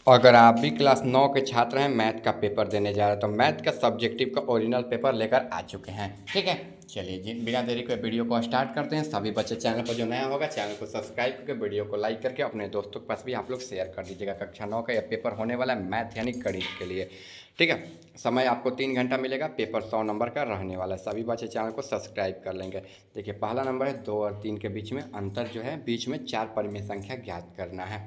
अगर आप भी क्लास 9 के छात्र हैं, मैथ का पेपर देने जा रहे हैं तो मैथ का सब्जेक्टिव का ओरिजिनल पेपर लेकर आ चुके हैं। ठीक है, चलिए जी बिना देरी के वीडियो को स्टार्ट करते हैं। सभी बच्चे चैनल पर जो नया होगा चैनल को सब्सक्राइब करके वीडियो को लाइक करके अपने दोस्तों के पास भी आप लोग शेयर कर दीजिएगा। कक्षा 9 का यह पेपर होने वाला है मैथ यानी गणित के लिए। ठीक है, समय आपको 3 घंटा मिलेगा। पेपर 100 नंबर का रहने वाला है। सभी बच्चे चैनल को सब्सक्राइब कर लेंगे। देखिए पहला नंबर है 2 और 3 के बीच में अंतर जो है, बीच में 4 परिमेय संख्या ज्ञात करना है।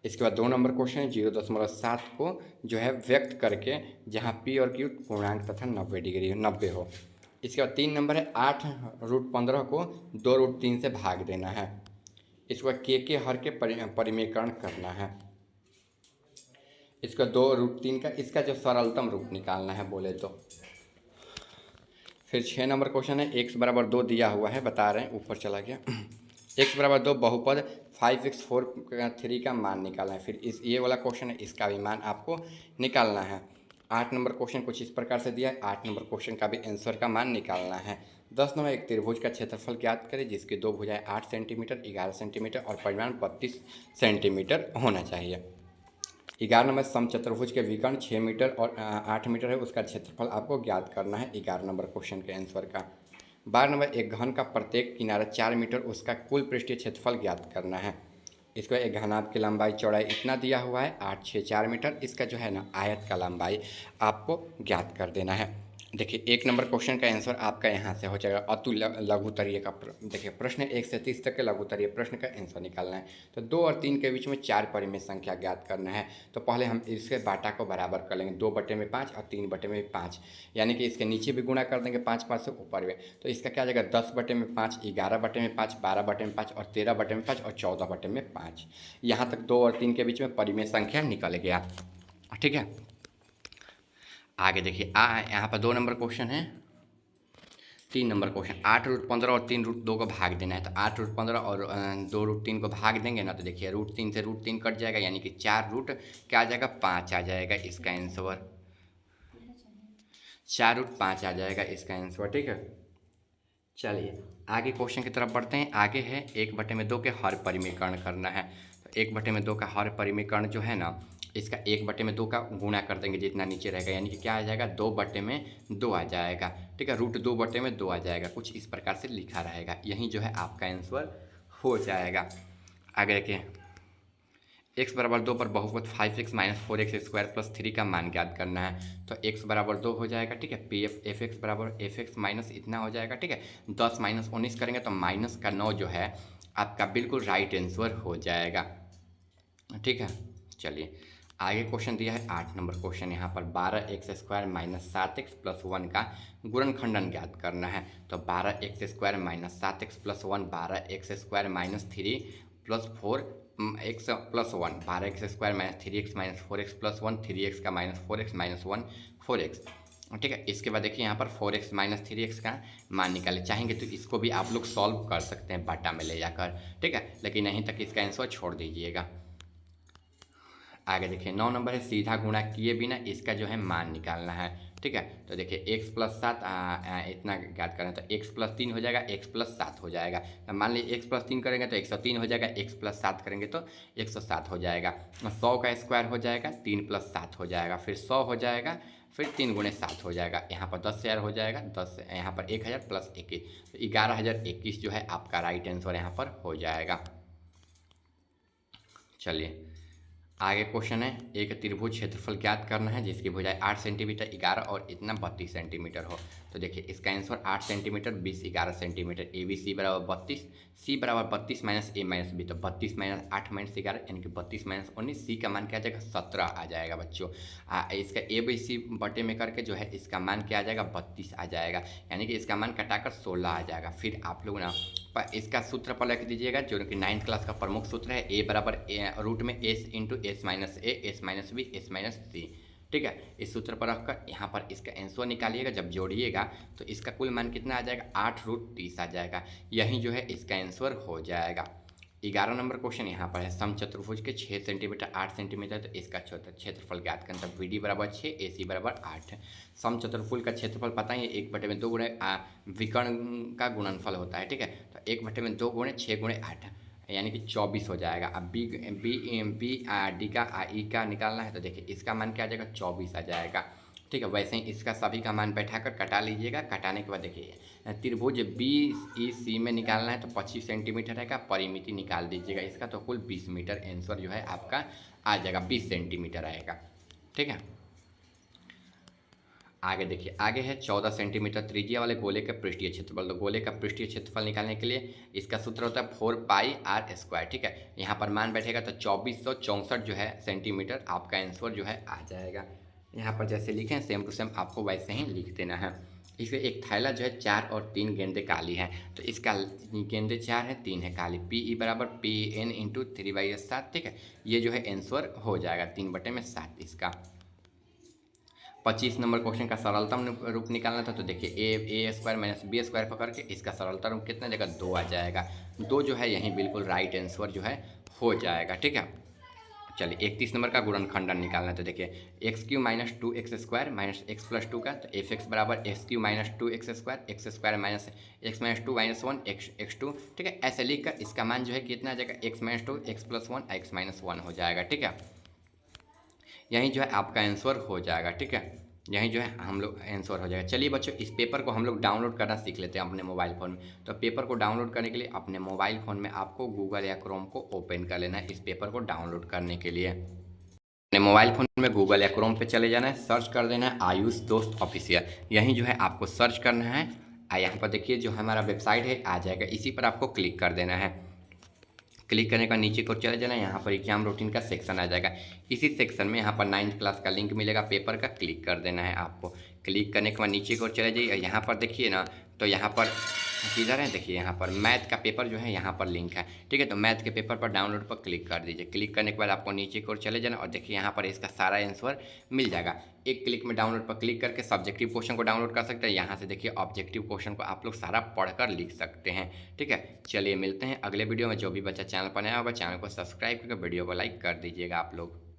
इसके बाद 2 नंबर क्वेश्चन है 0.7 को जो है व्यक्त करके जहाँ पी और क्यू पूर्णांक तथा 90 हो। इसके बाद 3 नंबर है 8√15 को 2√3 से भाग देना है। इसके बाद के हर के परिमेयकरण करना है। इसका 2√3 का इसका जो सरलतम रूप निकालना है बोले तो। फिर 6 नंबर क्वेश्चन है x बराबर 2 दिया हुआ है, बता रहे हैं, ऊपर चला गया। x बराबर 2 बहुपद 5x4 का मान निकालना है। फिर इस ये वाला क्वेश्चन है, इसका भी मान आपको निकालना है। 8 नंबर क्वेश्चन कुछ इस प्रकार से दिया है। 8 नंबर क्वेश्चन का भी आंसर का मान निकालना है। 10 नंबर एक त्रिभुज का क्षेत्रफल ज्ञात करें जिसकी 2 भुजाएं 8 सेंटीमीटर 11 सेंटीमीटर और परिमाण 32 सेंटीमीटर होना चाहिए। 11 नंबर समचतुर्भुज के विकर्ण 6 मीटर और 8 मीटर है, उसका क्षेत्रफल आपको ज्ञात करना है 11 नंबर क्वेश्चन के आंसर का। 12 नंबर एक घन का प्रत्येक किनारा 4 मीटर, उसका कुल पृष्ठीय क्षेत्रफल ज्ञात करना है। इसको एक घनाभ की लंबाई चौड़ाई इतना दिया हुआ है 8 6 4 मीटर, इसका जो है ना आयत का लंबाई आपको ज्ञात कर देना है। देखिए 1 नंबर क्वेश्चन का आंसर आपका यहाँ से हो जाएगा। अतुल लघुतरीय का देखिए प्रश्न 1 से 30 तक के लघुतरीय प्रश्न का आंसर निकालना है। तो 2 और 3 के बीच में 4 परिमेय संख्या ज्ञात करना है। तो पहले हम इसके बाटा को बराबर कर लेंगे, 2/5 और 3/5, यानी कि इसके नीचे भी गुणा कर देंगे 5 से ऊपर में। तो इसका क्या आ जाएगा 10/5, 11/5, 12/5 और 13/5 और 14/5। यहाँ तक 2 और 3 के बीच में परिमेय संख्या निकल गया। ठीक है, आगे देखिए यहाँ पर 2 नंबर क्वेश्चन है। 3 नंबर क्वेश्चन 8√15 और 3√2 को भाग देना है। तो 8√15 और 2√3 को भाग देंगे ना, तो देखिए √3 से √3 कट जाएगा, यानी कि 4 रूट क्या आ जाएगा 5 आ जाएगा इसका आंसर। 4√5 आ जाएगा इसका आंसर। ठीक है, चलिए आगे क्वेश्चन की तरफ बढ़ते हैं। आगे है 1/2 के हर परिमेयकरण करना है। तो 1/2 का हर परिमेयकरण जो है ना, इसका 1/2 का गुणा कर देंगे जितना नीचे रहेगा, यानी कि क्या आ जाएगा 2/2 आ जाएगा। ठीक है, √2/2 आ जाएगा, कुछ इस प्रकार से लिखा रहेगा। यही जो है आपका आंसर हो जाएगा। आगे देखिए x बराबर 2 पर बहुपद 5x माइनस 4x² प्लस 3 का मान ज्ञात करना है। तो x बराबर 2 हो जाएगा। ठीक है, पी एफ एफ एक्स बराबर एफ एक्स माइनस इतना हो जाएगा। ठीक है, 10 माइनस 19 करेंगे तो माइनस का 9 जो है आपका बिल्कुल राइट आंसर हो जाएगा। ठीक है, चलिए आगे क्वेश्चन दिया है 8 नंबर क्वेश्चन। यहाँ पर 12x² माइनस 7x प्लस 1 का गुणनखंडन ज्ञात करना है। तो 12x² minus 7x plus 1, 12x² minus 3 plus 4x plus 1, 12x² minus 3x minus 4x plus 1, 3x का माइनस 4x माइनस 1 4x। ठीक है, इसके बाद देखिए यहाँ पर 4x माइनस 3x का मान निकाले। चाहेंगे तो इसको भी आप लोग सॉल्व कर सकते हैं बाटा में ले जाकर। ठीक है, लेकिन यहीं तक इसका आंसर छोड़ दीजिएगा। आगे देखिए 9 नंबर है सीधा गुणा किए बिना इसका जो है मान निकालना है। ठीक है, तो देखिए x प्लस 7 इतना ज्ञात करें तो x प्लस 3 हो जाएगा, x प्लस 7 हो जाएगा। तो मान लीजिए x प्लस 3 करेंगे तो 103 हो जाएगा, x प्लस 7 करेंगे तो 107 हो जाएगा। 100 का स्क्वायर हो जाएगा, 3 प्लस 7 हो जाएगा, फिर 100 हो जाएगा, फिर 3 गुणे 7 हो जाएगा। यहाँ पर 10,000 हो जाएगा, 10 यहाँ पर 1000 प्लस 21, तो 11,021 जो है आपका राइट आंसर यहाँ पर हो जाएगा। चलिए आगे क्वेश्चन है एक त्रिभुज क्षेत्रफल ज्ञात करना है जिसकी भुजाएं 8 सेंटीमीटर 11 और इतना 32 सेंटीमीटर हो। तो देखिए इसका answer 8 centimetre 20 11 centimetre, A B C बराबर 32, सी बराबर 32 माइनस ए माइनस बी, तो 32 माइनस 8 माइनस 11 यानी कि 32 माइनस 19, सी का मान क्या आ जाएगा 17 आ जाएगा बच्चों। इसका ए बी सी बटे में करके जो है इसका मान क्या आ जाएगा 32 आ जाएगा, यानी कि इसका मान कटाकर 16 आ जाएगा। फिर आप लोग ना इसका सूत्र पर लिख दीजिएगा जो कि 9th क्लास का प्रमुख सूत्र है, ए बराबर रूट में S into S minus A S minus B S minus C. ठीक है, इस सूत्र पर रखकर यहाँ पर इसका आंसर निकालिएगा। जब जोड़िएगा तो इसका कुल मान कितना आ जाएगा 8√30 आ जाएगा। यही जो है इसका आंसर हो जाएगा। 11 नंबर क्वेश्चन यहाँ पर है समचतुर्भुज के 6 सेंटीमीटर 8 सेंटीमीटर, तो इसका क्षेत्रफल ज्ञात करना। बी डी बराबर 6 ए सी बराबर 8। समचतुर्भुज का क्षेत्रफल पता ही 1/2 गुणे विकर्ण का गुणनफल होता है। ठीक है, तो 1/2 गुणे 6 गुणे 8, यानी कि 24 हो जाएगा। अब बी बी बी डी का ई का निकालना है तो देखिए इसका मान क्या आ जाएगा, 24 आ जाएगा। ठीक है, वैसे ही इसका सभी का मान बैठाकर कटा लीजिएगा। कटाने के बाद देखिए त्रिभुज बी ई सी में निकालना है तो 25 सेंटीमीटर है का परिमिति निकाल दीजिएगा इसका, तो कुल 20 मीटर आंसर जो है आपका आ जाएगा, 20 सेंटीमीटर आएगा। ठीक है, आगे देखिए, आगे है 14 सेंटीमीटर त्रिज्या वाले गोले का पृष्ठीय क्षेत्रफल। तो गोले का पृष्ठीय क्षेत्रफल निकालने के लिए इसका सूत्र होता है 4πr²। ठीक है, यहाँ पर मान बैठेगा तो 2464 जो है सेंटीमीटर आपका आंसर जो है आ जाएगा। यहाँ पर जैसे लिखें सेम टू सेम आपको वैसे ही लिख देना है। इसमें एक थैला जो है 4 और 3 गेंदे काली है, तो इसका गेंदे 4 है 3 है काली, PE बराबर PN इंटू 3/7। ठीक है, ये जो है आंसर हो जाएगा 3/7 इसका। 25 नंबर क्वेश्चन का सरलतम रूप निकालना था, तो देखिए ए स्क्वायर माइनस बी स्क्वायर पकड़ के इसका सरलतम रूप कितना जगह 2 आ जाएगा। 2 जो है यहीं बिल्कुल राइट आंसर जो है हो जाएगा। ठीक है, चलिए 31 नंबर का गुणनखंडन निकालना है, तो देखिए x³ minus 2x² minus x plus 2 का, तो f(x) बराबर x³ minus 2x² x² minus x minus 2 minus 1 x2। ठीक है, ऐसे लिख कर इसका मान जो है कितना आ जाएगा, x minus 2 x plus 1 x minus 1 हो जाएगा। ठीक है, यही जो है आपका आंसर हो जाएगा। ठीक है, यही जो है हम लोग आंसर हो जाएगा। चलिए बच्चों, इस पेपर को हम लोग डाउनलोड करना सीख लेते हैं अपने मोबाइल फ़ोन में। तो पेपर को डाउनलोड करने के लिए अपने मोबाइल फ़ोन में आपको गूगल या क्रोम को ओपन कर लेना है इस पेपर को डाउनलोड करने के लिए। अपने मोबाइल फ़ोन में गूगल या क्रोम पे चले जाना है, सर्च कर देना है आयुष दोस्त ऑफिशियल। यहीं जो है आपको सर्च करना है, यहाँ पर देखिए जो हमारा वेबसाइट है आ जाएगा, इसी पर आपको क्लिक कर देना है। क्लिक करने का नीचे को चले जाना, यहाँ पर एग्जाम रूटीन का सेक्शन आ जाएगा। इसी सेक्शन में यहाँ पर 9th क्लास का लिंक मिलेगा पेपर का, क्लिक कर देना है आपको। क्लिक करने के बाद नीचे को चले जाइए, यहाँ पर देखिए ना, तो यहाँ पर किधर है देखिए, यहाँ पर मैथ का पेपर जो है यहाँ पर लिंक है। ठीक है, तो मैथ के पेपर पर डाउनलोड पर क्लिक कर दीजिए। क्लिक करने के बाद आपको नीचे की ओर चले जाना और देखिए यहाँ पर इसका सारा आंसर मिल जाएगा। एक क्लिक में डाउनलोड पर क्लिक करके सब्जेक्टिव क्वेश्चन को डाउनलोड कर सकते हैं। यहाँ से देखिए ऑब्जेक्टिव क्वेश्चन को आप लोग सारा पढ़कर लिख सकते हैं। ठीक है, चलिए मिलते हैं अगले वीडियो में। जो भी बच्चा चैनल पर नया होगा चैनल को सब्सक्राइब करके वीडियो को लाइक कर दीजिएगा आप लोग।